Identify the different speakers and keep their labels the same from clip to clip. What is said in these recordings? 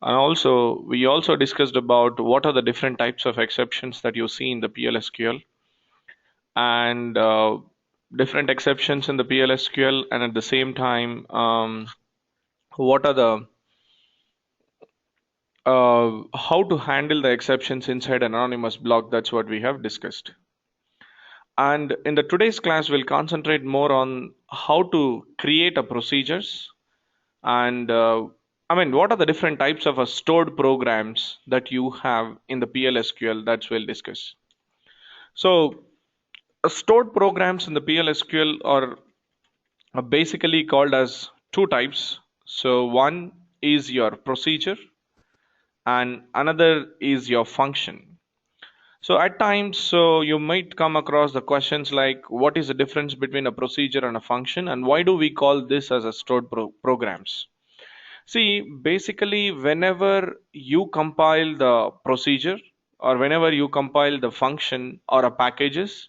Speaker 1: And also, we also discussed about what are the different types of exceptions that you see in the pl-sql, and different exceptions in the pl-sql, and at the same time, what are the how to handle the exceptions inside an anonymous block. That's what we have discussed. And in the today's class, we'll concentrate more on how to create a procedures, and what are the different types of stored programs that you have in the pl-sql. That's we'll discuss. So stored programs in the pl-sql are basically called as two types. So one is your procedure and another is your function. So at times, so you might come across the questions like, what is the difference between a procedure and a function, and why do we call this as a stored programs? See, basically, whenever you compile the procedure or whenever you compile the function or a packages,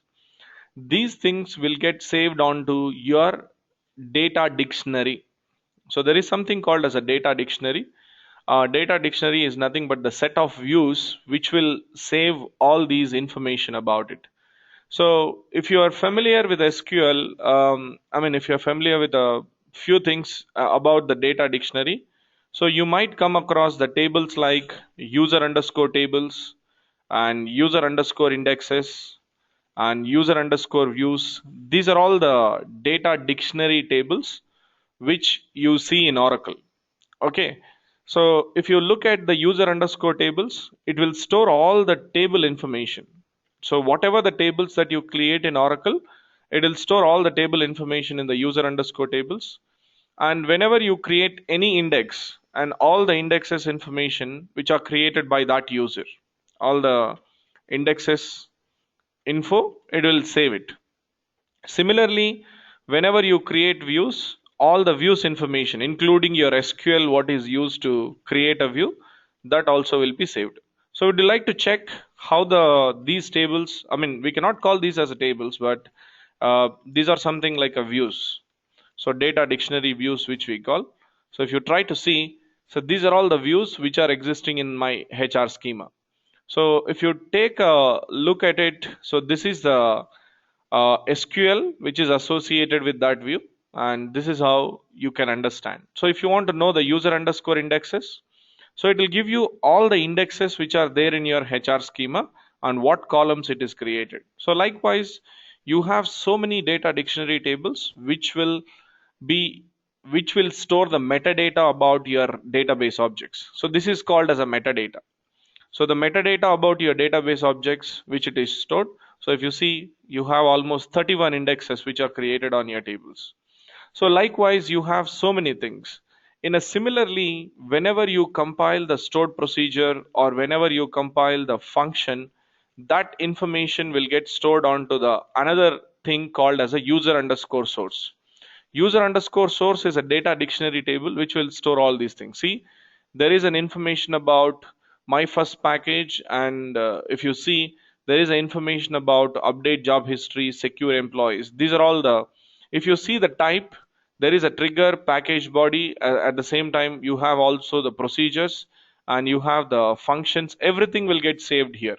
Speaker 1: these things will get saved onto your data dictionary. So there is something called as a data dictionary. Data dictionary is nothing but the set of views which will save all these information about it. So if you are familiar with SQL, if you're familiar with a few things about the data dictionary, so you might come across the tables like user underscore tables and user underscore indexes and user underscore views. These are all the data dictionary tables which you see in Oracle. Okay. So if you look at the user underscore tables, it will store all the table information. So whatever the tables that you create in Oracle, it will store all the table information in the user underscore tables. And whenever you create any index and all the indexes information which are created by that user, all the indexes info, it will save it. Similarly, whenever you create views, all the views information, including your SQL, what is used to create a view, that also will be saved. So would you like to check how these tables, we cannot call these as a tables, but these are something like a views. So data dictionary views, which we call. So if you try to see, so these are all the views which are existing in my HR schema. So if you take a look at it, so this is the SQL which is associated with that view, and this is how you can understand. So if you want to know the user underscore indexes, so it will give you all the indexes which are there in your HR schema and what columns it is created. So likewise, you have so many data dictionary tables be which will store the metadata about your database objects. So this is called as a metadata. So the metadata about your database objects which it is stored. So if you see, you have almost 31 indexes which are created on your tables. So likewise, you have so many things. In a similarly, whenever you compile the stored procedure or whenever you compile the function, that information will get stored onto the another thing called as a user underscore source. User underscore source is a data dictionary table which will store all these things. See, there is an information about my first package, and if you see, there is an information about update job history, secure employees. These are all the, if you see the type, there is a trigger package body. At the same time, you have also the procedures and you have the functions. Everything will get saved here.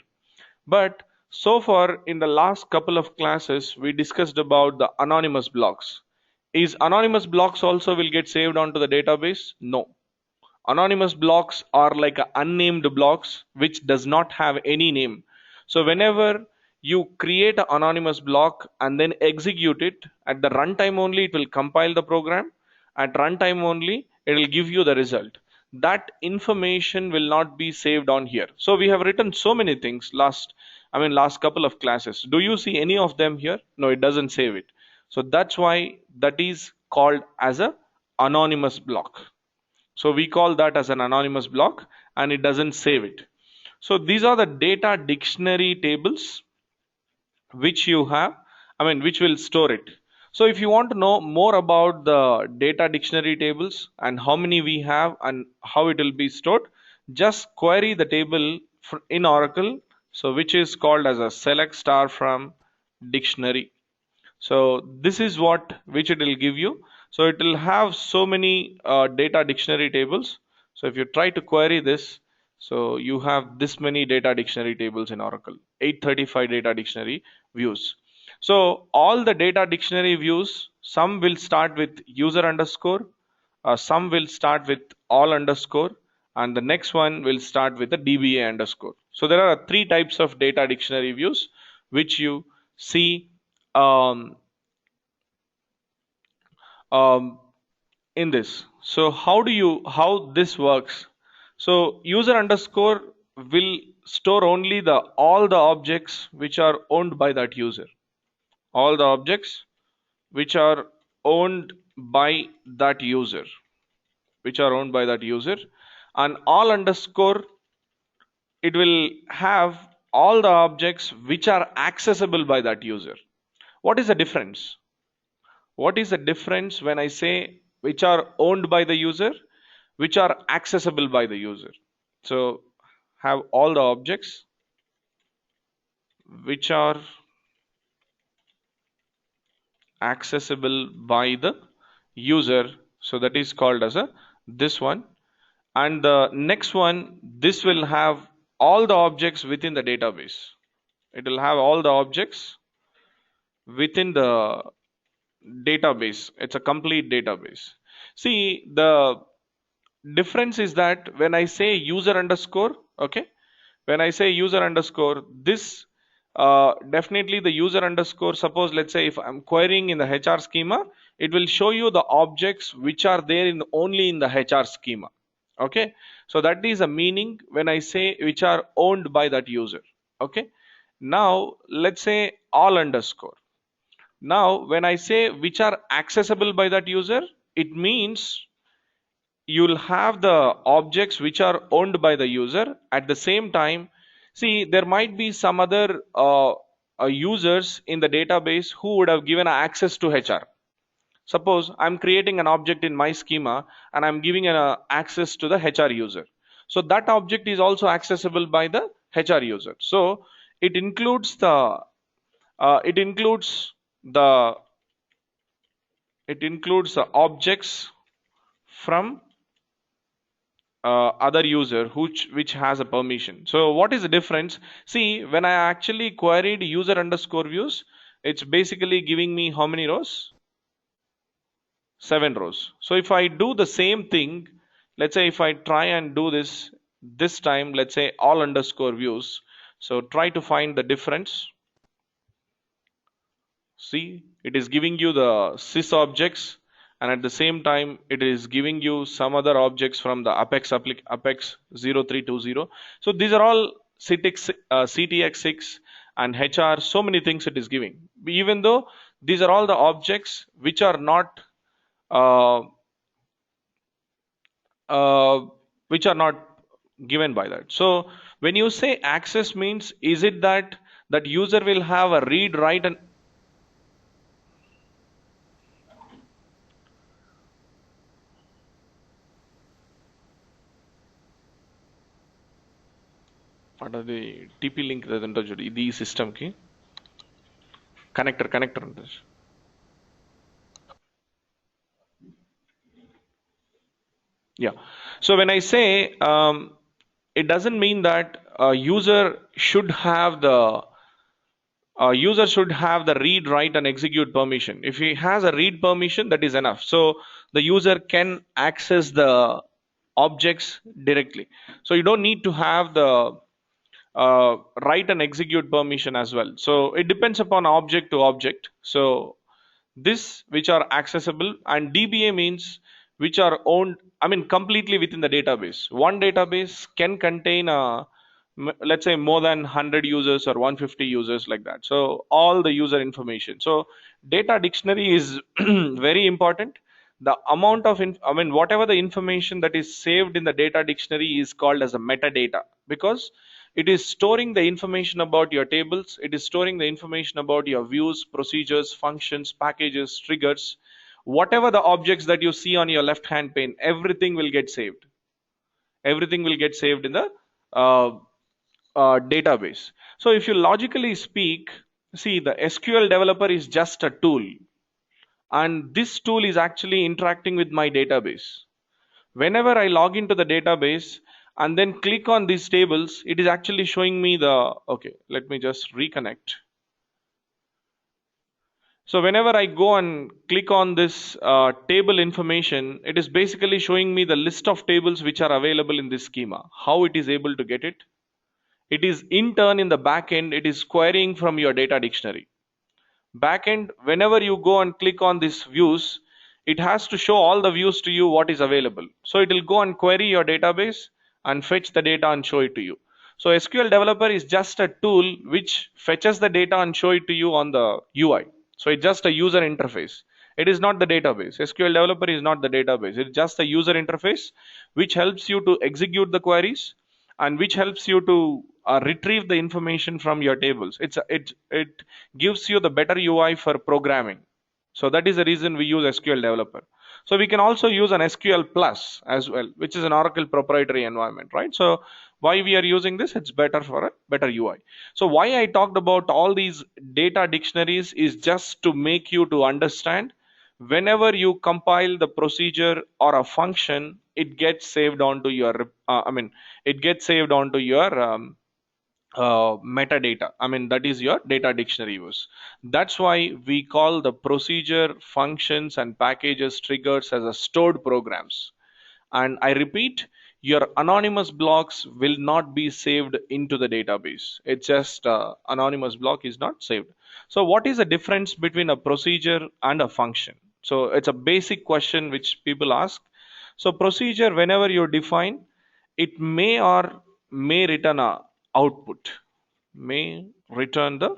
Speaker 1: But so far in the last couple of classes, we discussed about the anonymous blocks. Is anonymous blocks also will get saved onto the database? No. Anonymous blocks are like unnamed blocks which does not have any name. So whenever you create an anonymous block and then execute it, at the runtime only it will compile the program. At runtime only it will give you the result. That information will not be saved on here. So we have written so many things last couple of classes. Do you see any of them here? No, it doesn't save it. So that's why that is called as a anonymous block. So we call that as an anonymous block and it doesn't save it. So these are the data dictionary tables which you have, which will store it. So if you want to know more about the data dictionary tables and how many we have and how it will be stored, just query the table in Oracle, so which is called as a select star from dictionary. So this is what which it will give you. So it will have so many data dictionary tables. So if you try to query this, so you have this many data dictionary tables in Oracle, 835 data dictionary views. So all the data dictionary views, some will start with user underscore, some will start with all underscore, and the next one will start with the DBA underscore. So there are three types of data dictionary views which you see um, um, in this. So how this works? So user underscore will store only the all the objects which are owned by that user. All the objects which are owned by that user, which are owned by that user, and all underscore, it will have all the objects which are accessible by that user. What is the difference? What is the difference when I say which are owned by the user, which are accessible by the user? So have all the objects which are accessible by the user. So that is called as a this one. And the next one, this will have all the objects within the database. It will have all the objects within the database. It's a complete database. See, the difference is that when I say user underscore, okay, when I say user underscore, this definitely the user underscore, suppose let's say if I'm querying in the HR schema, it will show you the objects which are there in only in the HR schema. Okay, so that is a meaning when I say which are owned by that user. Okay, now let's say all underscore. Now when I say which are accessible by that user, it means you'll have the objects which are owned by the user. At the same time, see, there might be some other users in the database who would have given access to HR. Suppose I'm creating an object in my schema and I'm giving an access to the HR user. So that object is also accessible by the HR user. So it includes the uh, it includes the it includes the objects from other user which has a permission. So what is the difference? See, when I actually queried user underscore views, it's basically giving me how many rows? 7 rows. So if I do the same thing, let's say if I try and do this time, let's say all underscore views. So try to find the difference. See, it is giving you the sys objects, and at the same time it is giving you some other objects from the apex 0320. So these are all CTX6 and HR, so many things it is giving, even though these are all the objects which are not uh, uh, which are not given by that. So when you say access means, is it that that user will have a read write and అది TP link ఏదో ఉంటుంది చూడు ఇది ఈ system కి connector ఉంటుంది. Yeah. So when I say it doesn't mean that a user should have the read, write, and execute permission. If he has a read permission, that is enough. So the user can access the objects directly. So you don't need to have the write and execute permission as well. So it depends upon object to object. So this which are accessible, and DBA means which are owned, I mean completely within the database. One database can contain let's say more than 100 users or 150 users, like that. So all the user information. So data dictionary is very important. The amount of I mean whatever the information that is saved in the data dictionary is called as a metadata, because it is storing the information about your tables, it is storing the information about your views, procedures, functions, packages, triggers, whatever the objects that you see on your left hand pane, everything will get saved. Everything will get saved in the uh, database. So if you logically speak, see, the SQL developer is just a tool, and this tool is actually interacting with my database. Whenever I log into the database and then click on these tables, it is actually showing me the, okay, let me just reconnect. So whenever I go and click on this table information, it is basically showing me the list of tables which are available in this schema. How it is able to get it? It is in turn in the backend, it is querying from your data dictionary. Backend, whenever you go and click on these views, it has to show all the views to you what is available. So it will go and query your database and fetch the data and show it to you. So SQL developer is just a tool which fetches the data and show it to you on the UI. So it's just a user interface. It is not the database. SQL developer is not the database. It's just a user interface which helps you to execute the queries and which helps you to retrieve the information from your tables. It gives you the better UI for programming. So that is the reason we use SQL developer. So we can also use an SQL plus as well, which is an Oracle proprietary environment, right? So why we are using this? It's better for a better UI. So why I talked about all these data dictionaries is just to make you to understand whenever you compile the procedure or a function, it gets saved onto your it gets saved onto your metadata. That is your data dictionary use. That's why we call the procedure, functions, and packages triggers as a stored programs. And I repeat, your anonymous blocks will not be saved into the database. It's just anonymous block is not saved. So what is the difference between a procedure and a function? So it's a basic question which people ask. So procedure, whenever you define, it may or may return a output, may return the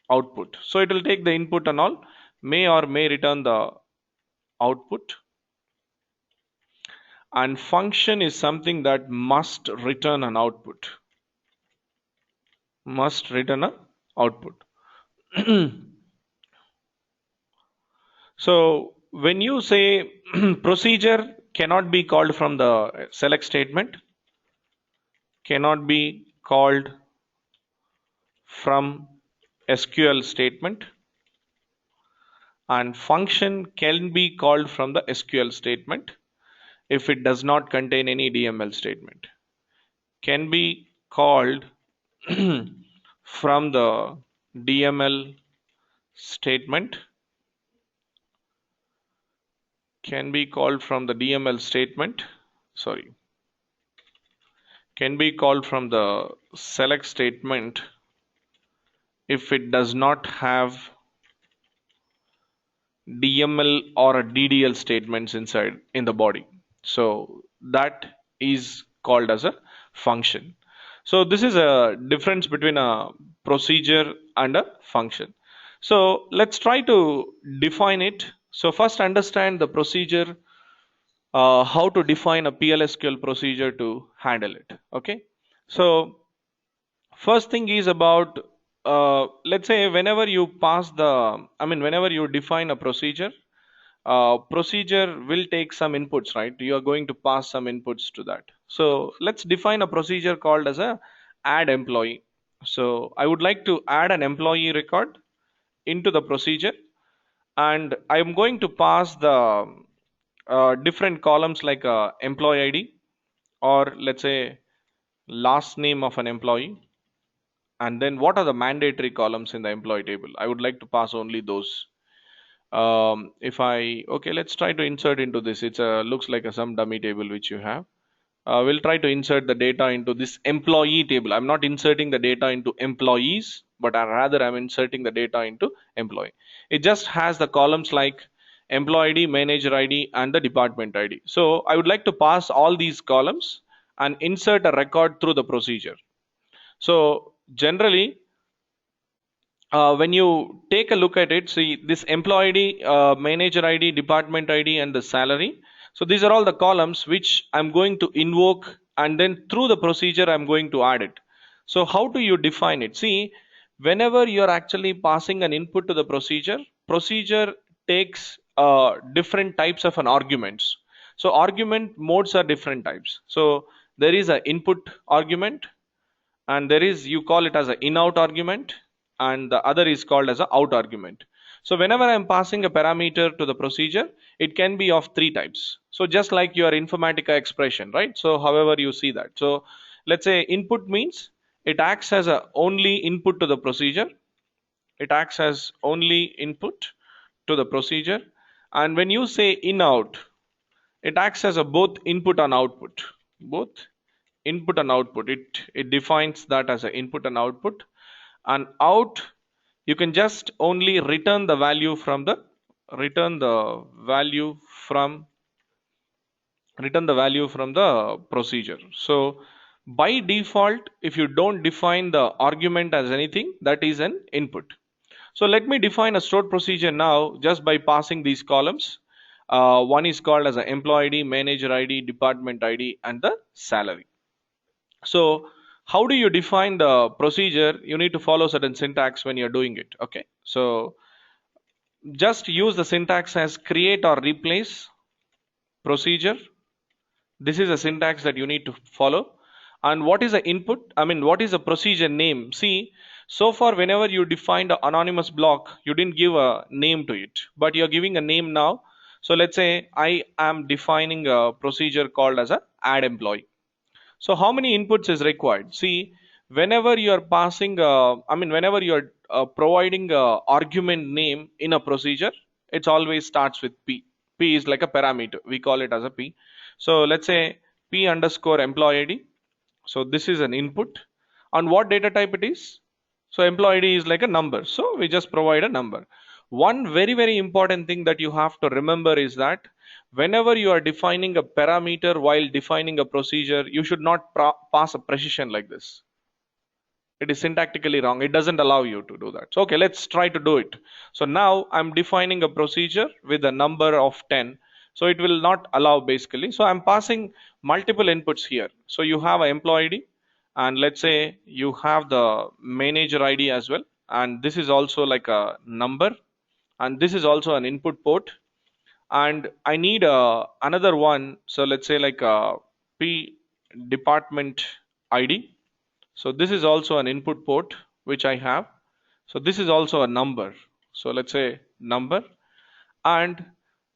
Speaker 1: output. So it will take the input and all, may or may return the output. And function is something that must return an output, must return an output. So when you say procedure cannot be called from the select statement, cannot be called from SQL statement, and function can be called from the SQL statement if it does not contain any DML statement, can be called from the DML statement, can be called from the DML statement, sorry, can be called from the select statement if it does not have DML or a DDL statements inside in the body. So that is called as a function. So this is a difference between a procedure and a function. So let's try to define it. So first understand the procedure, how to define a pl-sql procedure to handle it. Okay. So first thing is about, let's say whenever you pass the, whenever you define a procedure, procedure will take some inputs, right? You are going to pass some inputs to that. So let's define a procedure called as a add employee. So I would like to add an employee record into the procedure, and I'm going to pass the different columns like employee ID, or let's say last name of an employee, and then what are the mandatory columns in the employee table. I would like to pass only those. If I, okay, let's try to insert into this. It's a looks like a some dummy table which you have. We'll try to insert the data into this employee table. I'm not inserting the data into employees, but rather I'm inserting the data into employee. It just has the columns like employee ID, manager ID, and the department ID. So I would like to pass all these columns and insert a record through the procedure. So generally, when you take a look at it, see this employee ID, manager ID, department ID, and the salary. So these are all the columns which I'm going to invoke, and then through the procedure I'm going to add it. So how do you define it? See, whenever you're actually passing an input to the procedure, procedure takes different types of an arguments. So argument modes are different types. So there is an input argument, and there is, you call it as an in out argument, and the other is called as a out argument. So whenever I'm passing a parameter to the procedure, it can be of three types. So just like your Informatica expression, right? So however you see that. So let's say input means it acts as a only input to the procedure. It acts as only input to the procedure. And when you say in out, it acts as a both input and output. Both input and output. It defines that as a input and output. And out, you can just only return the value from the return the value from return the value from the procedure. So by default, if you don't define the argument as anything, that is an input. So let me define a stored procedure now just by passing these columns. One is called as an employee ID, manager ID, department ID, and the salary. So how do you define the procedure? You need to follow certain syntax when you're doing it. Okay. So just use the syntax as create or replace procedure. This is a syntax that you need to follow. And what is the input? I mean, what is the procedure name? See, so far, whenever you defined an anonymous block, you didn't give a name to it, but you're giving a name now. So let's say I am defining a procedure called as a add employee. So how many inputs is required? See, whenever you are passing, whenever you are providing a argument name in a procedure, it always starts with P. P is like a parameter. We call it as a P. So let's say P underscore employee ID. So this is an input. On what data type it is? So employee ID is like a number. So we just provide a number. One very important thing that you have to remember is that whenever you are defining a parameter while defining a procedure, you should not pass a precision like this. It is syntactically wrong. It doesn't allow you to do that. So, okay, let's try to do it. So now I'm defining a procedure with a number of 10. So it will not allow basically. So I'm passing multiple inputs here. So you have an employee ID, and let's say you have the manager ID as well. And this is also like a number, and this is also an input port. And I need another one. So let's say like a P department ID. So this is also an input port which I have. So this is also a number. So let's say number and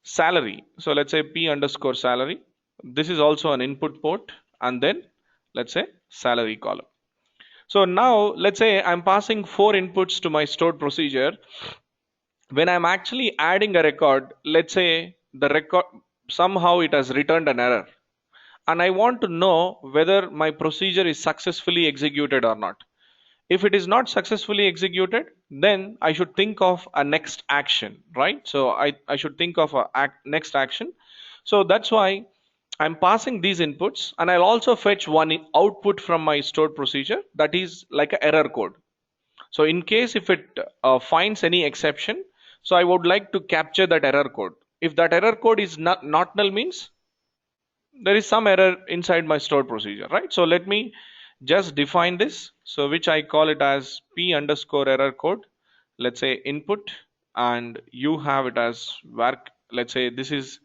Speaker 1: salary. So let's say P underscore salary. This is also an input port, and then let's say salary column. So now let's say I'm passing 4 inputs to my stored procedure. When I'm actually adding a record, let's say the record somehow it has returned an error, and I want to know whether my procedure is successfully executed or not. If it is not successfully executed, then I should think of a next action, right? So I should think of a next action. So that's why I'm passing these inputs, and I'll also fetch one output from my stored procedure that is like an error code. So in case if it finds any exception, so I would like to capture that error code. If that error code is not null, means there is some error inside my stored procedure, right? So let me just define this. So which I call it as P underscore error code. Let's say input, and you have it as let's say this is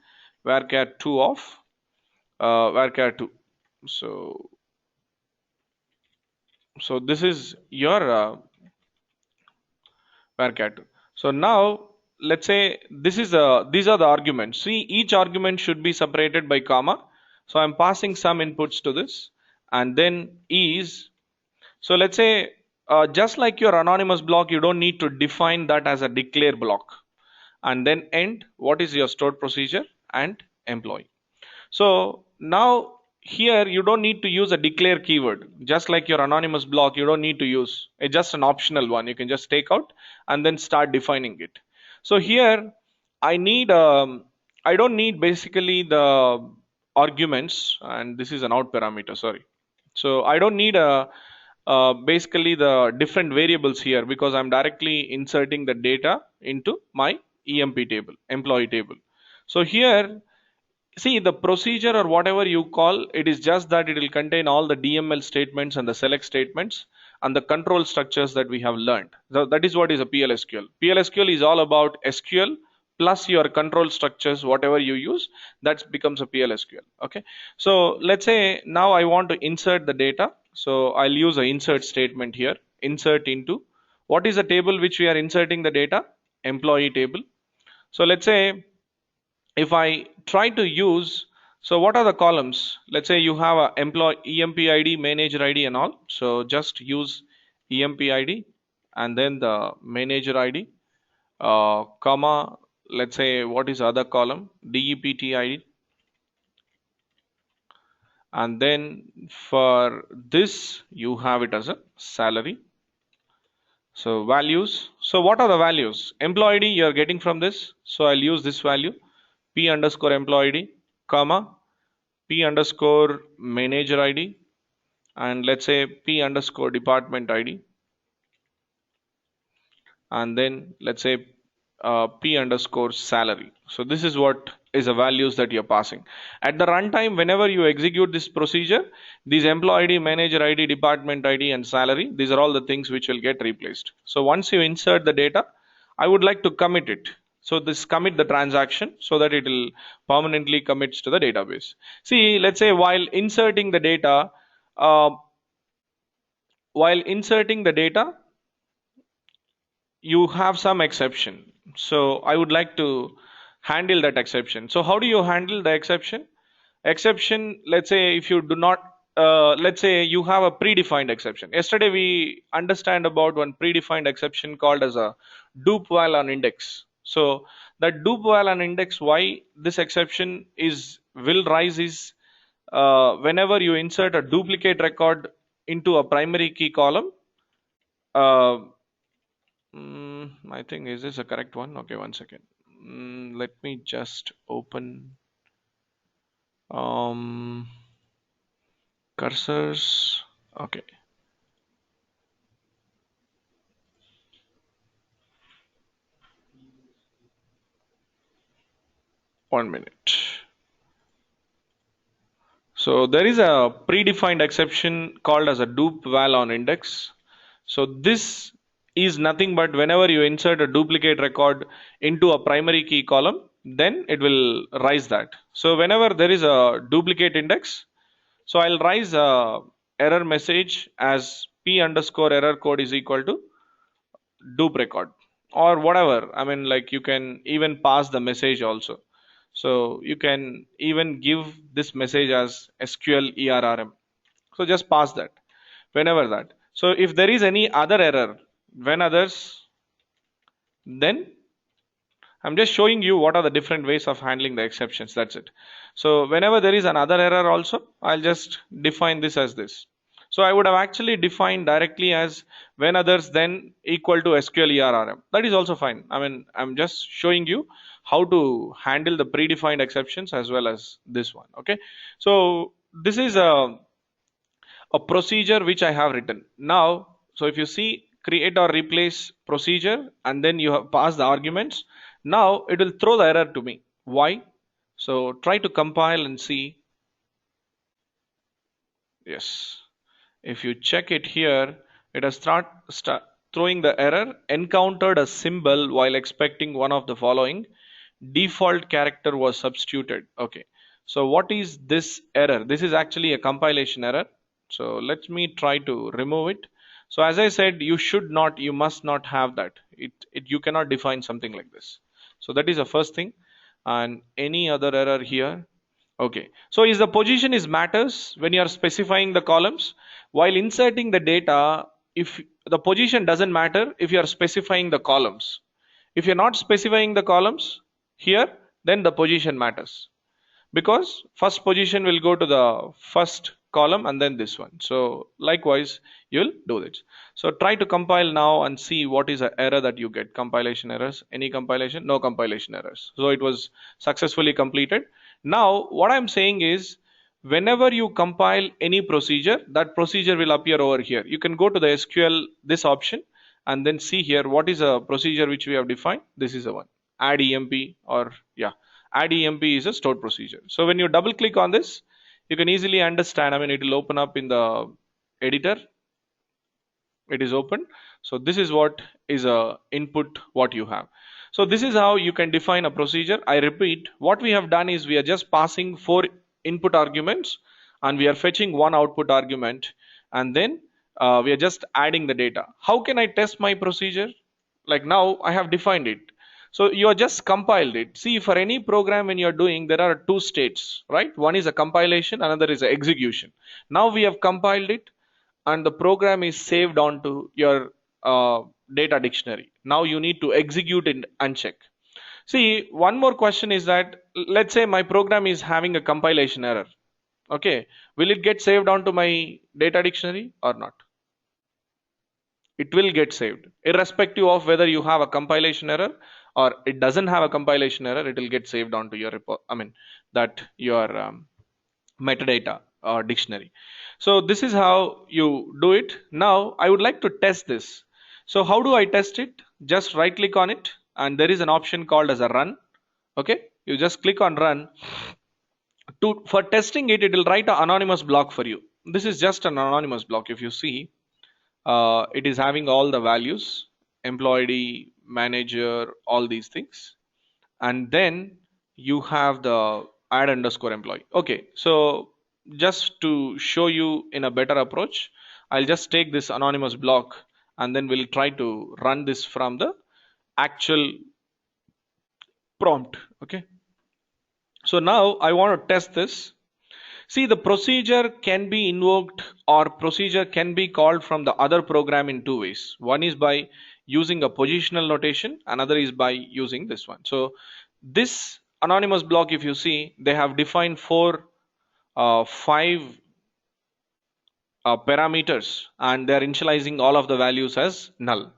Speaker 1: varchar 2 of varchar 2. So this is your varchar 2. So now let's say these are the arguments. See, each argument should be separated by comma. So I'm passing some inputs to this, and then is. So let's say just like your anonymous block, you don't need to define that as a declare block. And then end, what is your stored procedure, and employee. So now here you don't need to use a declare keyword. Just like your anonymous block, you don't need to use. It's just an optional one. You can just take out and then start defining it. So here I don't need basically the arguments, and this is an out parameter, sorry. So I don't need basically the different variables here, because I'm directly inserting the data into my EMP table, employee table. So here, see, the procedure or whatever you call, it is just that it will contain all the DML statements and the select statements and the control structures that we have learned. So that is what is a pl-sql. pl-sql is all about SQL plus your control structures, whatever you use, that becomes a pl-sql. Okay. So let's say now I want to insert the data. So I'll use an insert statement here. Insert into, what is the table which we are inserting the data? employee table. So let's say if I try to use, so what are the columns? Let's say you have a employee emp id, manager id and all. So just use emp id and then the manager id, comma, let's say what is other column, dept id, and then for this you have it as a salary. So values, so what are the values? Employee id you are getting from this, so I'll use this value, p underscore employee id, comma, p underscore manager id, and let's say p underscore department id, and then let's say p underscore salary. So this is what is the values that you're passing at the runtime. Whenever you execute this procedure, these employee id, manager id, department id and salary, these are all the things which will get replaced. So once you insert the data, I would like to commit it. So this commit the transaction so that it will permanently commits to the database. See, let's say uh, while inserting the data you have some exception. So I would like to handle that exception. So how do you handle the exception? Let's say if you do not, let's say you have a predefined exception. Yesterday we understand about one predefined exception called as a dupe while on index. So that dupe while on index, why this exception is will rise is whenever you insert a duplicate record into a primary key column. uh, I think is this a correct one? Okay, one second. Let me just open um, cursors. Okay, 1 minute. So there is a predefined exception called as a dupe val on index. So this is nothing but whenever you insert a duplicate record into a primary key column, then it will rise that. So whenever there is a duplicate index, so I'll rise a error message as p underscore error code is equal to dupe record or whatever. I mean, like you can even pass the message also. So you can even give this message as SQL ERRM. So just pass that whenever that. So if there is any other error, when others, then I'm just showing you what are the different ways of handling the exceptions. That's it. So whenever there is another error also, I'll just define this as this. So I would have actually defined directly as when others then equal to SQL ERRM. That is also fine. I mean, I'm just showing you how to handle the predefined exceptions as well as this one. Okay. So this is a procedure which I have written. Now, so if you see create or replace procedure and then you have passed the arguments, now it will throw the error to me. Why? So try to compile and see. Yes. If you check it here, it has start throwing the error, encountered a symbol while expecting one of the following. Default character was substituted. Okay. So what is this error? This is actually a compilation error. So let me try to remove it. So as I said, you must not have that. You cannot define something like this. So that is the first thing. And any other error here? Okay, so is the position is matters when you are specifying the columns. While inserting the data, if the position doesn't matter if you are specifying the columns. If you're not specifying the columns here, then the position matters because first position will go to the first column and then this one. So likewise you'll do this. So try to compile now and see what is the error that you get. Compilation errors, any compilation, no compilation errors. So it was successfully completed. Now what I'm saying is whenever you compile any procedure, that procedure will appear over here. You can go to the SQL this option and then see here what is a procedure which we have defined. This is the one, add emp, or yeah, add emp is a stored procedure. So when you double click on this, you can easily understand. I mean, it will open up in the editor. It is open. So this is what is a input what you have. So this is how you can define a procedure. I repeat, what we have done is we are just passing 4 input arguments and we are fetching 1 output argument, and then we are just adding the data. How can I test my procedure? Like now I have defined it. So you are just compiled it. See, for any program when you're doing, there are two states, right? One is a compilation, another is a execution. Now we have compiled it, and the program is saved onto your data dictionary. Now you need to execute it and check. See, one more question is that, let's say my program is having a compilation error. Okay, will it get saved onto my data dictionary or not? It will get saved irrespective of whether you have a compilation error or it doesn't have a compilation error. It will get saved onto your report, I mean, that your metadata or dictionary. So this is how you do it. Now I would like to test this. So how do I test it? Just right click on it, and there is an option called as a run. Okay, you just click on run. For testing it, it will write an anonymous block for you. This is just an anonymous block. If you see, it is having all the values, employee, manager, all these things, and then you have the add underscore employee. Okay, so just to show you in a better approach, I'll just take this anonymous block and then we'll try to run this from the actual prompt. Okay, so now I want to test this. See, the procedure can be invoked or procedure can be called from the other program in two ways. One is by using a positional notation, another is by using this one. So this anonymous block, if you see, they have defined five parameters, and they're initializing all of the values as null,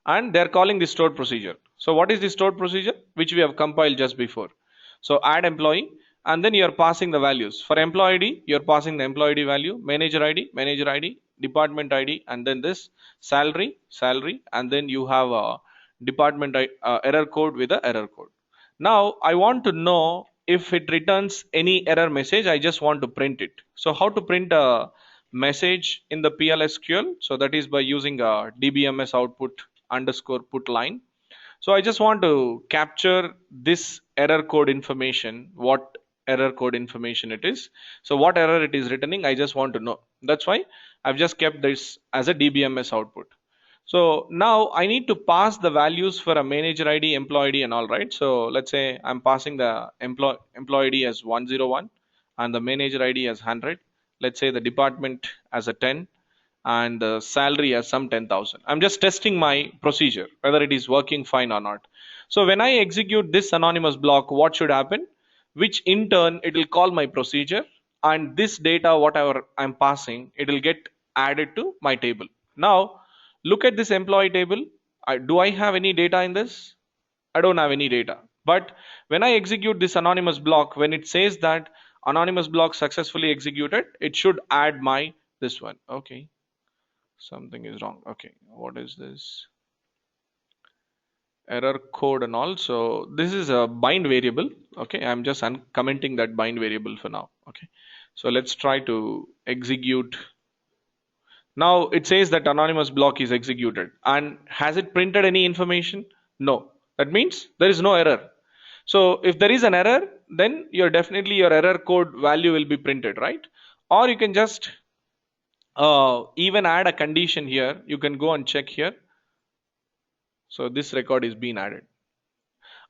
Speaker 1: and they're calling the stored procedure. So what is the stored procedure? Which we have compiled just before. So add employee, and then you're passing the values. For employee ID, you're passing the employee ID value, manager ID, department ID, and then this salary, and then you have a department error code with the error code. Now I want to know if it returns any error message. I just want to print it. So how to print a message in the pl-sql? So that is by using a dbms output underscore put line. So I just want to capture this error code information, what error code information it is. So what error it is returning, I just want to know. That's why I've just kept this as a dbms output. So now I need to pass the values for a manager ID, employee ID, and all, right. So let's say I'm passing the employee ID as 101 and the manager ID as 100. Let's say the department as a 10 and the salary as some 10,000. I'm just testing my procedure whether it is working fine or not. So when I execute this anonymous block, what should happen? Which in turn it will call my procedure, and this data whatever I'm passing, it will get added to my table. Now look at this employee table. Do I have any data in this? I don't have any data. But when I execute this anonymous block, when it says that anonymous block successfully executed, it should add my this one. Okay, something is wrong. Okay, what is this? Error code and all. So this is a bind variable. Okay, I'm just uncommenting that bind variable for now. Okay, so let's try to execute. Now it says that anonymous block is executed, and has it printed any information? No. That means there is no error. So if there is an error, then your error code value will be printed, right? Or you can just even add a condition here. You can go and check here. So this record is being added.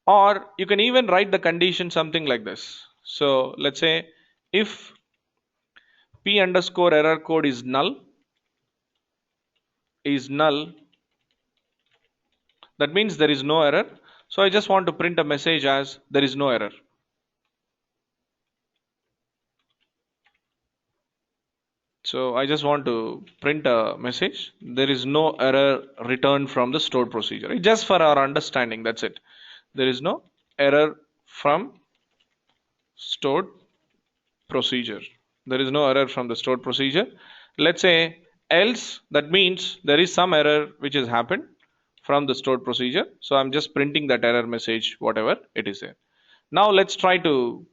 Speaker 1: Or you can even write the condition something like this. So let's say if p underscore error code is null, that means there is no error. So I just want to print a message as there is no error. So I just want to print a message. There is no error returned from the stored procedure. Just for our understanding, that's it. There is no error from stored procedure. There is no error from the stored procedure. Let's say else, that means there is some error which has happened from the stored procedure. So I'm just printing that error message, whatever it is there. Now let's try to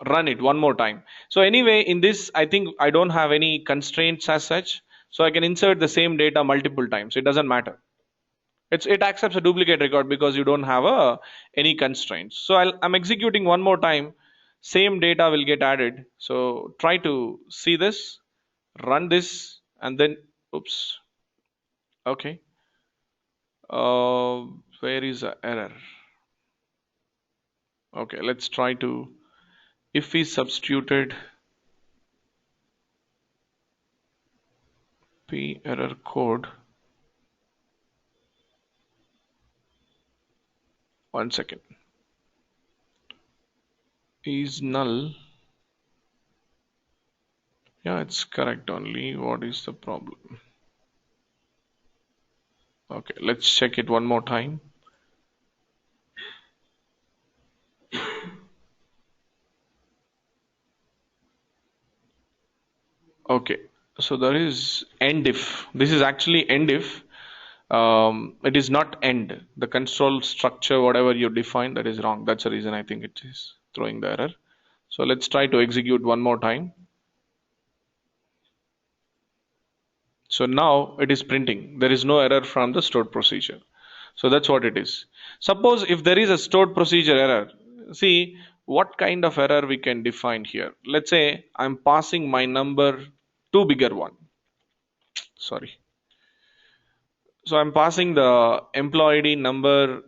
Speaker 1: run it one more time. So anyway, in this, I think I don't have any constraints as such. So I can insert the same data multiple times. It doesn't matter. It accepts a duplicate record because you don't have any constraints. So I'm executing one more time. Same data will get added. So try to see this, run this, and then, oops. Okay. Where is the error? Okay, let's try to, if we substituted p error code, one second, is null. Yeah, it's correct only. What is the problem? Okay, let's check it one more time. Okay, so there is end if. This is actually end if. It is not end. The control structure, whatever you define, that is wrong. That's the reason I think it is throwing the error. So let's try to execute one more time. So now it is printing. There is no error from the stored procedure. So that's what it is. Suppose if there is a stored procedure error, see what kind of error we can define here. Let's say I'm passing my number to bigger one. Sorry. So I'm passing the employee ID number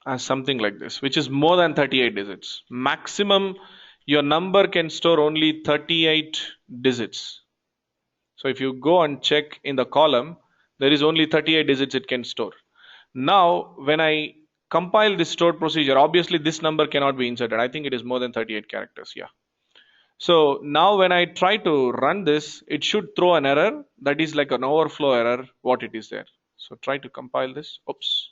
Speaker 1: as something like this, which is more than 38 digits. Maximum your number can store only 38 digits. So if you go and check in the column, there is only 38 digits it can store. Now, when I compile this stored procedure, obviously this number cannot be inserted. I think it is more than 38 characters. Yeah. So now when I try to run this, it should throw an error that is like an overflow error, what it is there. So try to compile this. Oops.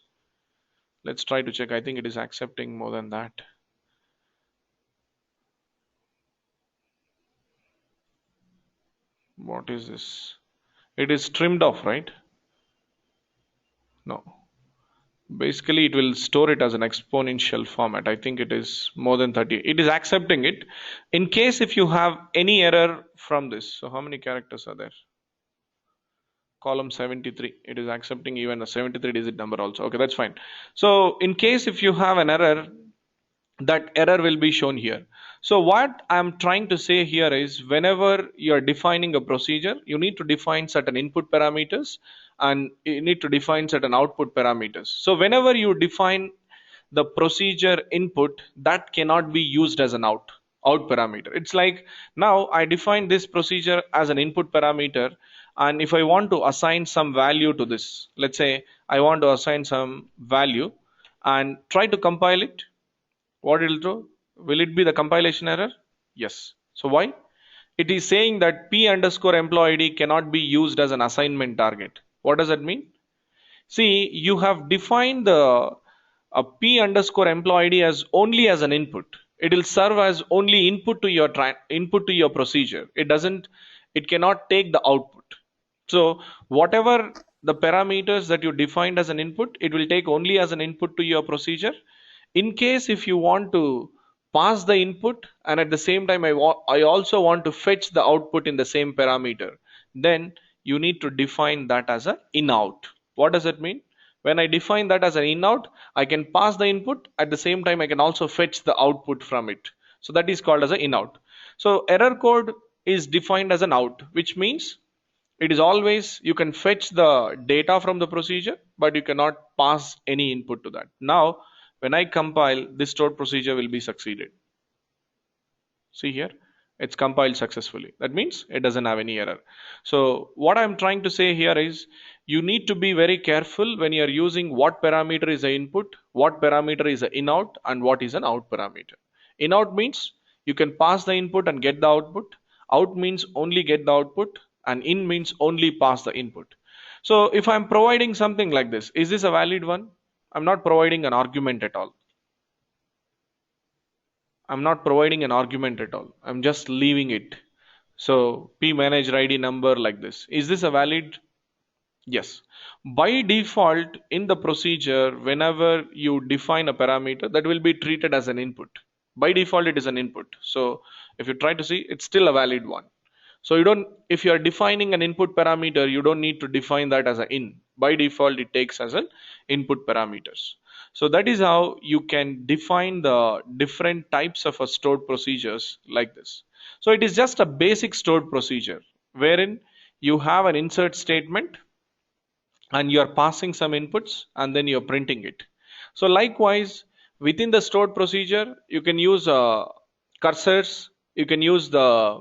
Speaker 1: Let's try to check. I think it is accepting more than that. What is this? It is trimmed off, right? No. Basically, it will store it as an exponential format. I think it is more than 30. It is accepting it. In case if you have any error from this, so how many characters are there? Column 73. It is accepting even a 73 digit number also. Okay, that's fine. So in case if you have an error, that error will be shown here. So what I'm trying to say here is whenever you're defining a procedure, you need to define certain input parameters and you need to define certain output parameters. So whenever you define the procedure input, that cannot be used as an out parameter. It's like now I define this procedure as an input parameter, and if I want to assign some value to this, let's say I want to assign some value and try to compile it, what it'll do? Will it be the compilation error? Yes. So why? It is saying that p underscore employee ID cannot be used as an assignment target. What does that mean? See, you have defined the p underscore employee ID as only as an input. It will serve as only input to your procedure. It cannot take the output. So whatever the parameters that you defined as an input, it will take only as an input to your procedure. In case if you want to pass the input and at the same time I also want to fetch the output in the same parameter, then you need to define that as a in-out. What does it mean? When I define that as an in-out, I can pass the input, at the same time I can also fetch the output from it. So that is called as an in-out. So error code is defined as an out, which means it is always you can fetch the data from the procedure, but you cannot pass any input to that. Now when I compile, this stored procedure will be succeeded. See here, it's compiled successfully. That means it doesn't have any error. So what I'm trying to say here is you need to be very careful when you're using what parameter is the input, what parameter is the in-out, and what is an out parameter. In-out means you can pass the input and get the output. Out means only get the output, and in means only pass the input. So if I'm providing something like this, is this a valid one? I'm not providing an argument at all. I'm not providing an argument at all. I'm just leaving it. So p manager ID number like this. Is this a valid? Yes. By default in the procedure, whenever you define a parameter, that will be treated as an input. By default it is an input. So if you try to see, it's still a valid one. So if you are defining an input parameter, you don't need to define that as an in. By default it takes as an input parameters. So that is how you can define the different types of a stored procedures like this. So it is just a basic stored procedure wherein you have an insert statement and you are passing some inputs and then you're printing it. So likewise, Within the stored procedure, you can use cursors, you can use the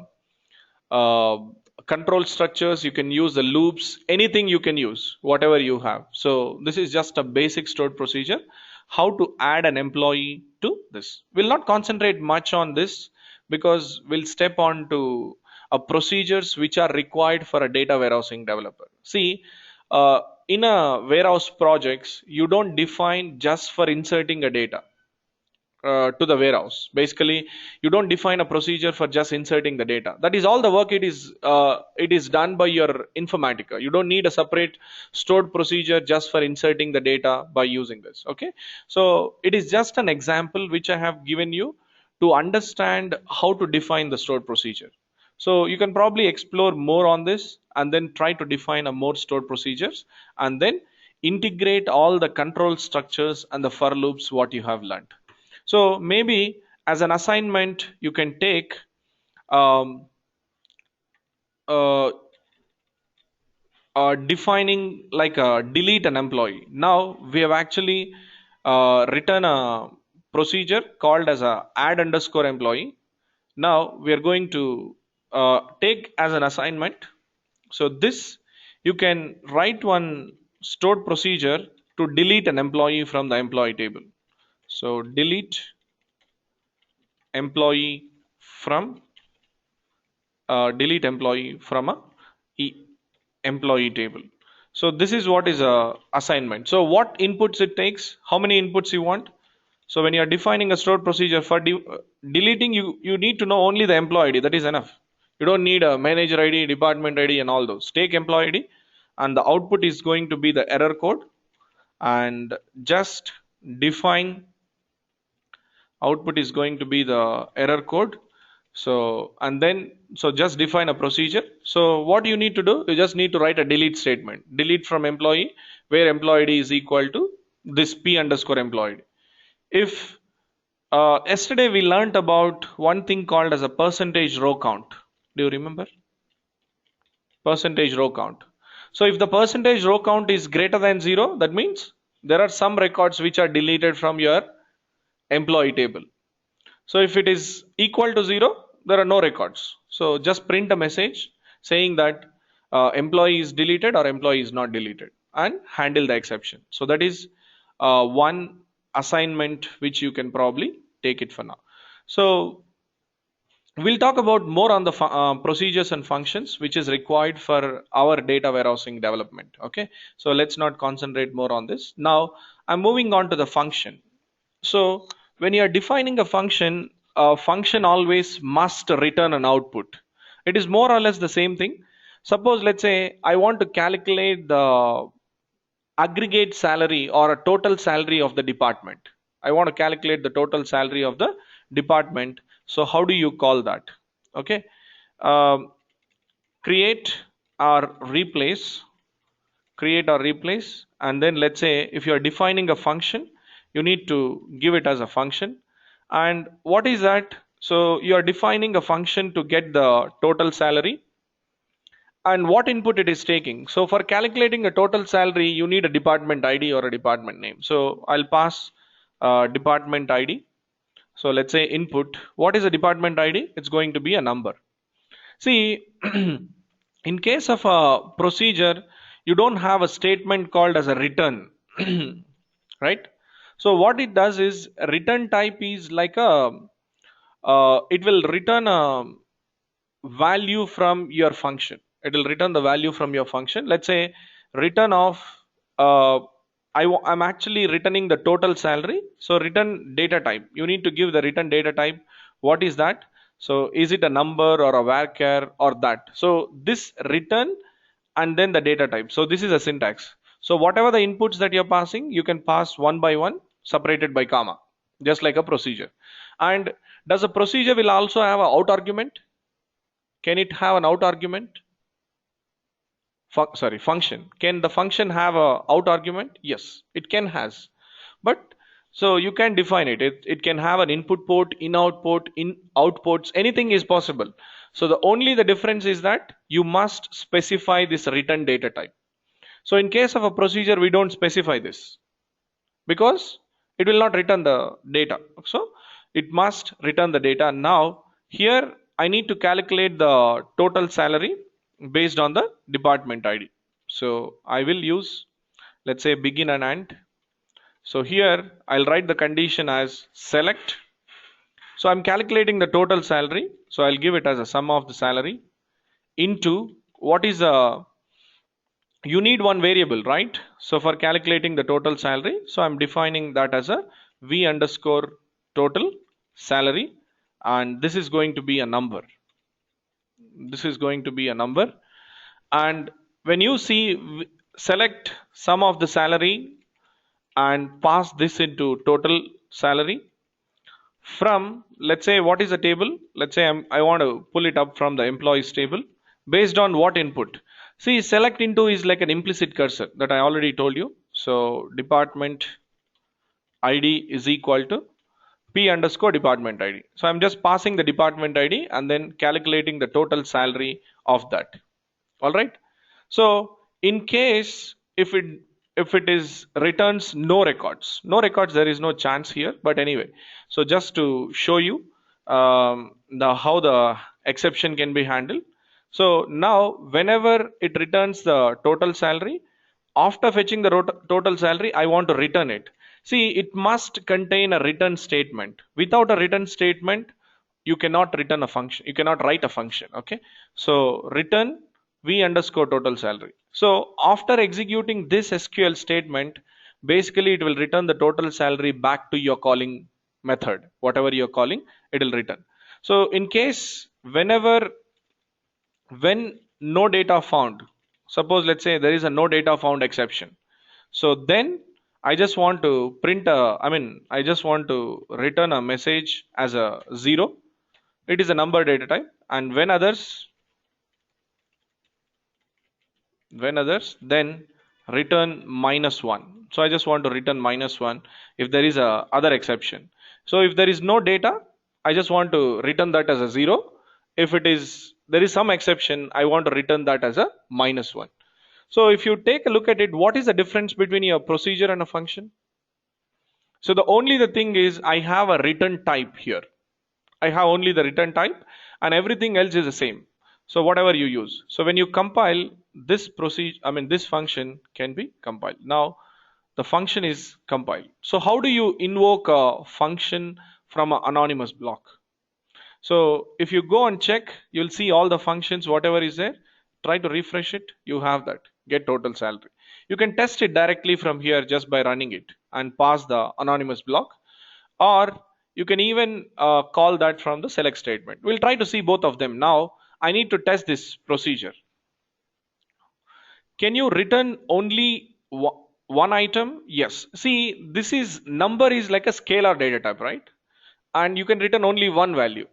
Speaker 1: uh, control structures, you can use the loops, anything you can use, whatever you have. So this is just a basic stored procedure. How to add an employee to this. We'll not concentrate much on this because we'll step on to procedures which are required for a data warehousing developer. See, in a warehouse projects, you don't define just for inserting a data to the warehouse. Basically, you don't define a procedure for just inserting the data. That is all the work. It is done by your informatica. You don't need a separate stored procedure just for inserting the data by using this. Okay, so it is just an example which I have given you to understand how to define the stored procedure. So you can probably explore more on this and then try to define a more stored procedures and then integrate all the control structures and the for loops what you have learned. So maybe as an assignment, you can take um, uh, defining like a delete an employee. Now we have actually written a procedure called as a add underscore employee. Now we are going to take as an assignment. So this you can write one stored procedure to delete an employee from the employee table. So delete employee from delete employee from a employee table. So this is what is a assignment. So what inputs it takes, how many inputs you want. So when you are defining a stored procedure for deleting, you need to know only the employee ID. That is enough. You don't need a manager ID, department ID, and all those. Take employee ID, and the output is going to be the error code. And just define output is going to be the error code. So and then so just define a procedure. So what you need to do, you just need to write a delete statement, delete from employee where employee ID is equal to this p underscore employee. If yesterday we learnt about one thing called as a percentage row count. Do you remember percentage row count? So if the percentage row count is greater than 0, that means there are some records which are deleted from your employee table. So if it is equal to 0, there are no records. So just print a message saying that employee is deleted or employee is not deleted and handle the exception. So that is one assignment which you can probably take it for now. So we'll talk about more on the procedures and functions which is required for our data warehousing development. Okay, so let's not concentrate more on this. Now I'm moving on to the function. So when you are defining a function always must return an output. It is more or less the same thing. Suppose let's say I want to calculate the aggregate salary or a total salary of the department. I want to calculate the total salary of the department. So how do you call that? Okay, um, create or replace, create or replace, and then let's say if you are defining a function, you need to give it as a function. And what is that? So you are defining a function to get the total salary and what input it is taking. So for calculating a total salary, you need a department ID or a department name. So I'll pass department ID. So let's say input. What is a department ID? It's going to be a number. See, in case of a procedure, you don't have a statement called as a return, right? So what it does is return type is like a, it will return a value from your function. It will return the value from your function. Let's say return of uh, I'm actually returning the total salary. So return data type. You need to give the return data type. What is that? So is it a number or a varchar or that? So this return and then the data type. So this is a syntax. So whatever the inputs that you're passing, you can pass one by one separated by comma, just like a procedure. And does a procedure will also have an out argument? Can it have an out argument? Function. Can the function have a out argument? Yes, it can has. But so you can define it. It can have an input port, in output, in outputs, anything is possible. So the difference is that you must specify this return data type. So in case of a procedure, we don't specify this because it will not return the data. So it must return the data. Now here I need to calculate the total salary based on the department ID. So I will use, let's say, begin and end. So here I'll write the condition as select. So I'm calculating the total salary. So I'll give it as a sum of the salary into what is a, you need one variable, right? So for calculating the total salary, so I'm defining that as a v underscore total salary, and this is going to be a number. This is going to be a number. And when you see, select sum of the salary and pass this into total salary from, let's say, what is the table? Let's say I want to pull it up from the employees table. Based on what input? See, select into is like an implicit cursor that I already told you. So department ID is equal to p underscore department ID. So I'm just passing the department ID and then calculating the total salary of that. All right. So in case if it is returns no records, there is no chance here. But anyway, so just to show you the how the exception can be handled. So now whenever it returns the total salary, after fetching the total salary, I want to return it. See, it must contain a return statement. Without a return statement, you cannot return a function. You cannot write a function. Okay. So return v underscore total salary. So after executing this SQL statement, basically it will return the total salary back to your calling method. Whatever you're calling, it will return. So in case when no data found, suppose let's say there is a no data found exception. So then I just want to print a, I just want to return a message as a 0. It is a number data type, and when others, then return -1. So I just want to return -1 if there is a other exception. So if there is no data, I just want to return that as a 0. If there is some exception, I want to return that as a -1. So if you take a look at it, what is the difference between a procedure and a function? So the thing is I have a return type here. I have only the return type and everything else is the same. So whatever you use. So when you compile this this function can be compiled. Now the function is compiled. So how do you invoke a function from an anonymous block? So if you go and check, you'll see all the functions, whatever is there. Try to refresh it. You have that get total salary. You can test it directly from here just by running it and pass the anonymous block, or you can even call that from the select statement. We'll try to see both of them. Now I need to test this procedure. Can you return only one item? Yes. See, this is number is like a scalar data type, right? And you can return only one value.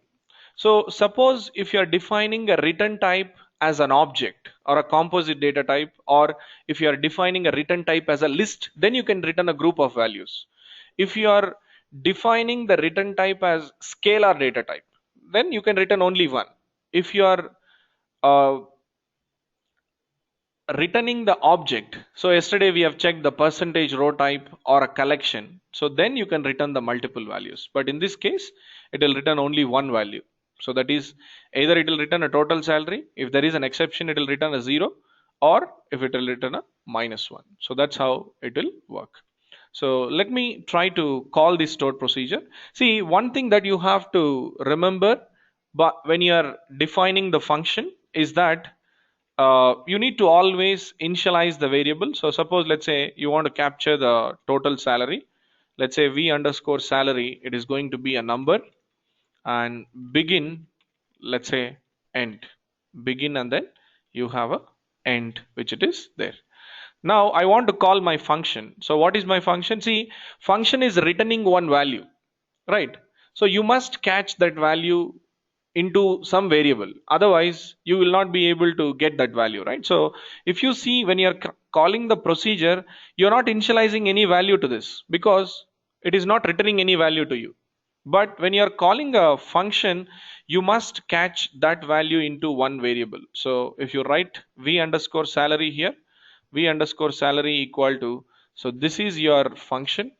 Speaker 1: So suppose if you are defining a return type as an object or a composite data type, or if you are defining a return type as a list, then you can return a group of values. If you are defining the return type as scalar data type, then you can return only one. If you are returning the object, so yesterday we have checked the percentage row type or a collection, so then you can return the multiple values. But in this case, it will return only one value. So that is either it will return a total salary. If there is an exception, it will return a 0, or if it will return a -1. So that's how it will work. So let me try to call this stored procedure. See, one thing that you have to remember, but when you are defining the function, is that you need to always initialize the variable. So suppose let's say you want to capture the total salary. Let's say v underscore salary, it is going to be a number, and begin, let's say end, begin, and then you have a end which it is there. Now I want to call my function. So what is my function? See, function is returning one value, right? So you must catch that value into some variable, otherwise you will not be able to get that value, right? So if you see, when you're calling the procedure, you're not initializing any value to this because it is not returning any value to you. But when you're calling a function, you must catch that value into one variable. So if you write v underscore salary here, v underscore salary equal to, so this is your function,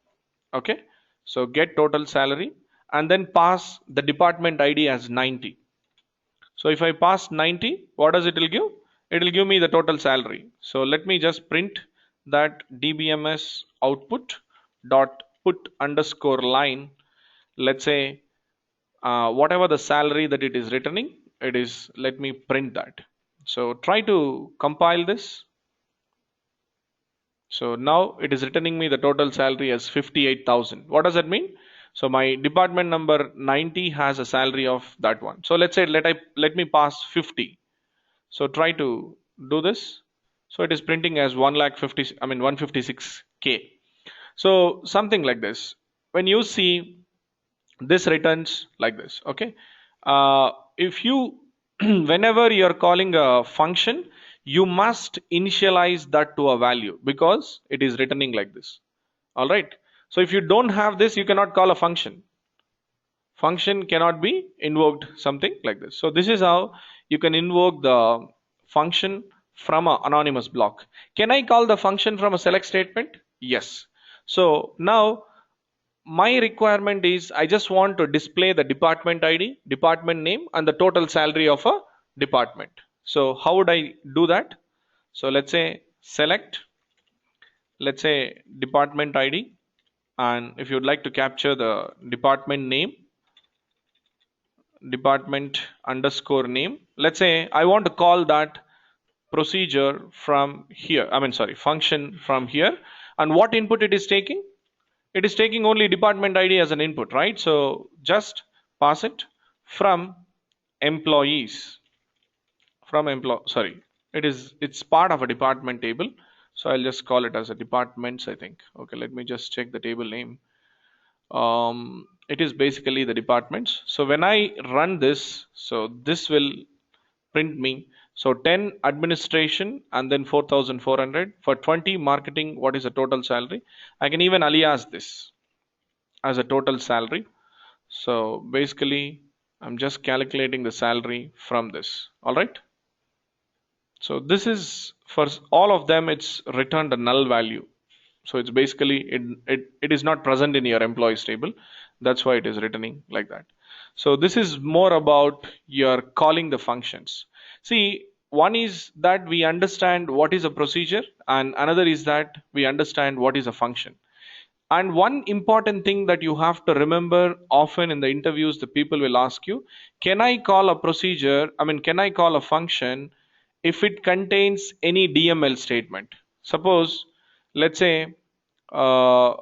Speaker 1: okay? So get total salary and then pass the department ID as 90. So if I pass 90, what does it will give? It will give me the total salary. So let me just print that dbms output dot put underscore line. Let's say whatever the salary that it is returning, it is, let me print that. So try to compile this. So now it is returning me the total salary as 58,000. What does that mean? So my department number 90 has a salary of that one. So let's say let me pass 50. So try to do this. So it is printing as 156K. So something like this. When you see this returns like this, okay. If you whenever you're calling a function, you must initialize that to a value because it is returning like this. All right. So if you don't have this, you cannot call a function. Function cannot be invoked, something like this. So this is how you can invoke the function from an anonymous block. Can I call the function from a select statement? Yes. So now my requirement is I just want to display the department ID, department name, and the total salary of a department. So how would I do that? So let's say select, let's say department ID, and if you'd like to capture the department name, department underscore name, let's say I want to call that procedure from here, function from here, and what input it is taking? It is taking only department ID as an input, right? So just pass it from employees, it's part of a department table. So I'll just call it as a departments, I think. Okay, let me just check the table name. It is basically the departments. So when I run this, so this will print me. So 10 administration and then 4,400 for 20 marketing. What is the total salary? I can even alias this as a total salary. So basically I'm just calculating the salary from this. All right. So this is for all of them, it's returned a null value. So it's basically it is not present in your employees table. That's why it is returning like that. So this is more about your calling the functions. See, one is that we understand what is a procedure, and another is that we understand what is a function. And one important thing that you have to remember, often in the interviews, the people will ask you, can I call a procedure? Can I call a function if it contains any DML statement? Suppose, let's say, uh,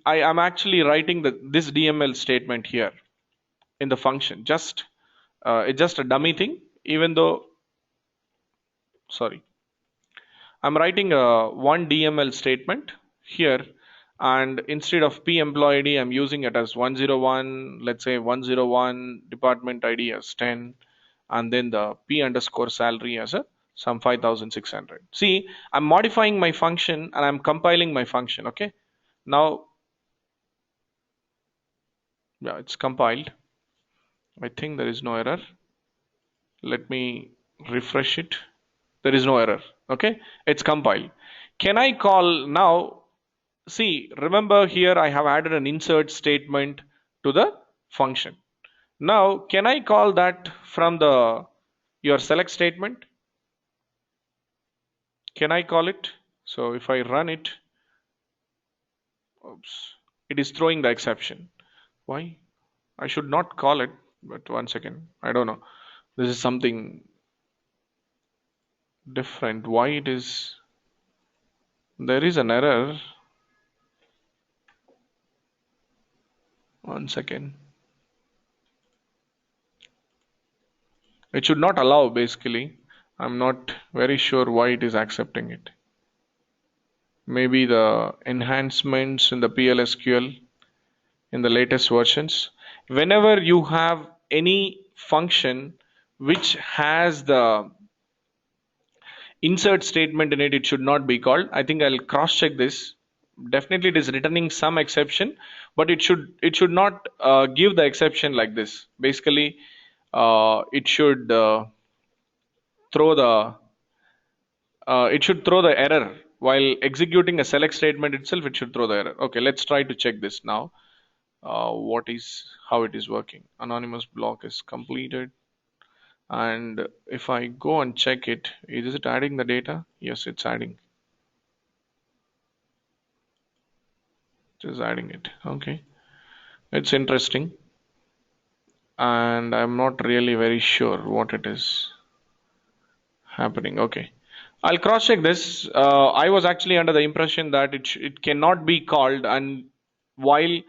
Speaker 1: I am actually writing this DML statement here in the function. It's just a dummy thing, even though, sorry, I'm writing one DML statement here, and instead of p employee ID, I'm using it as 101, let's say 101, department ID as 10, and then the p underscore salary as a some 5,600. See, I'm modifying my function and I'm compiling my function. Okay, now, yeah, it's compiled. I think there is no error. Let me refresh it. There is no error. Okay, it's compiled. Can I call now? See, remember here I have added an insert statement to the function. Now, can I call that from the your select statement? Can I call it? So if I run it, oops, it is throwing the exception. Why? I should not call it, but one second. I don't know. This is something different. Why it is? There is an error. One second. It should not allow, basically. I'm not very sure why it is accepting it. Maybe the enhancements in the pl-sql in the latest versions. Whenever you have any function which has the insert statement in it, it should not be called. I think I'll cross check this. Definitely it is returning some exception, but it should not give the exception like this. Basically, it should throw the it should throw the error while executing a select statement itself. It should throw the error. Okay, let's try to check this now. how it is working. Anonymous block is completed, and if I go and check it, is it adding the data? Yes, it's adding. Just adding it. Okay, it's interesting, and I'm not really very sure what it is happening. Okay, I'll cross check this. I was actually under the impression that it cannot be called, and while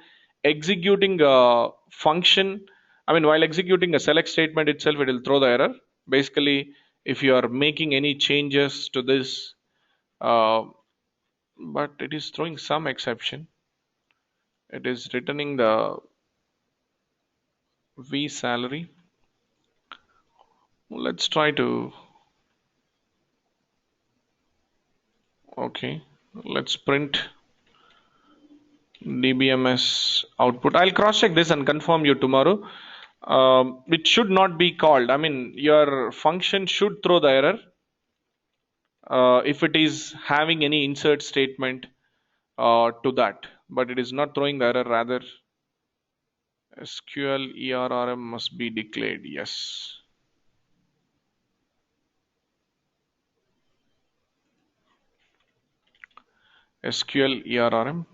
Speaker 1: executing a function, I mean, while executing a select statement itself, it will throw the error. Basically, if you are making any changes to this, uh, but it is throwing some exception. It is returning the V salary. Let's try to. Okay, let's print DBMS output. I'll cross check this and confirm you tomorrow. It should not be called. I mean, your function should throw the error if it is having any insert statement to that, but it is not throwing the error. Rather, SQL ERRM must be declared. Yes. SQL ERRM.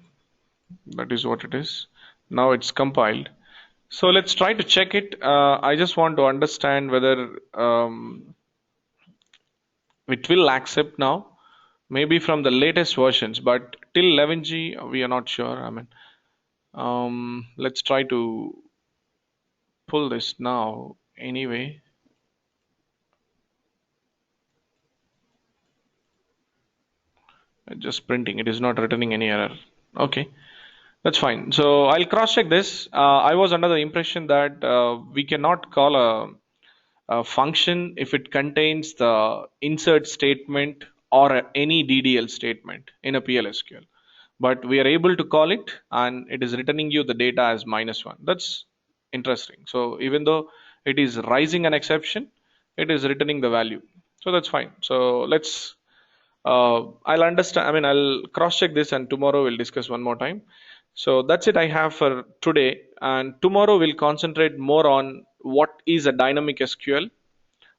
Speaker 1: That is what it is. Now it's compiled. So let's try to check it. I just want to understand whether it will accept now. Maybe from the latest versions, but till 11G we are not sure. I mean, let's try to pull this now. Anyway, just printing. It is not returning any error. Okay, that's fine. So I'll cross check this. I was under the impression that we cannot call a function if it contains the insert statement or any DDL statement in a pl-sql, but we are able to call it and it is returning you the data as -1. That's interesting. So even though it is rising an exception, it is returning the value. So that's fine. So let's I'll understand. I mean, I'll cross check this and tomorrow we'll discuss one more time. So that's it I have for today. And tomorrow we'll concentrate more on what is a dynamic SQL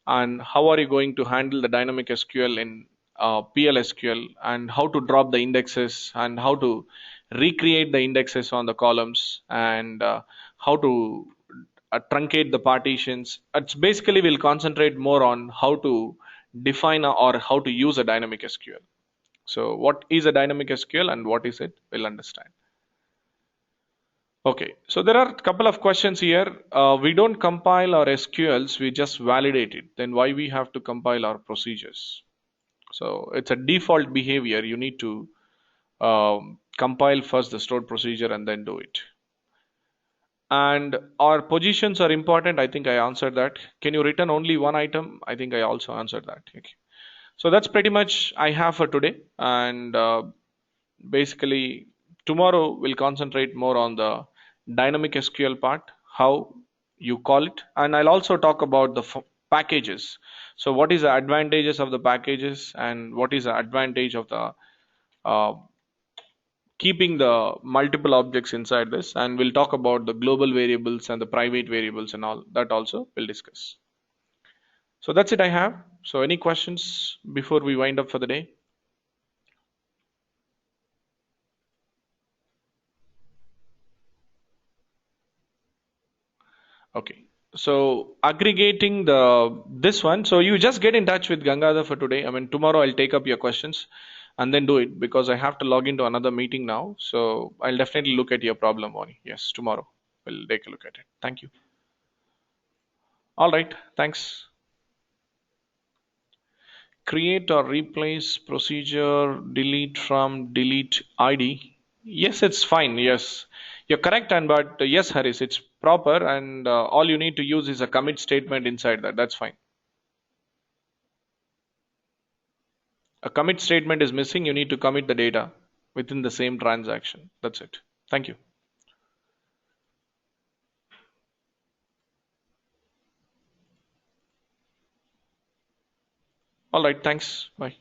Speaker 1: and how are you going to handle the dynamic SQL in pl-sql, and how to drop the indexes and how to recreate the indexes on the columns, and how to truncate the partitions. It's basically we'll concentrate more on how to define or how to use a dynamic SQL. So what is a dynamic SQL and what is it, we'll understand. Okay, so there are a couple of questions here. We don't compile our SQLs, we just validate it. Then why we have to compile our procedures? So it's a default behavior. You need to compile first the stored procedure and then do it. And our positions are important. I think I answered that. Can you return only one item? I think I also answered that. Okay. So that's pretty much I have for today. And basically, tomorrow we'll concentrate more on the dynamic SQL part, how you call it, and I'll also talk about the packages. So what is the advantages of the packages and what is the advantage of the uh, keeping the multiple objects inside this, and we'll talk about the global variables and the private variables and all that also we'll discuss. So that's it I have. So any questions before we wind up for the day? Okay. So aggregating the this one, so you just get in touch with Gangadhar for today. I mean, tomorrow I'll take up your questions and then do it because I have to log into another meeting now. So I'll definitely look at your problem, Moni. Yes, tomorrow we'll take a look at it. Thank you. All right. Thanks. Create or replace procedure, delete from delete ID. Yes, it's fine. Yes, you're correct. And but yes, Haris, it's proper. And all you need to use is a commit statement inside that. That's fine. A commit statement is missing. You need to commit the data within the same transaction. That's it. Thank you. All right. Thanks. Bye.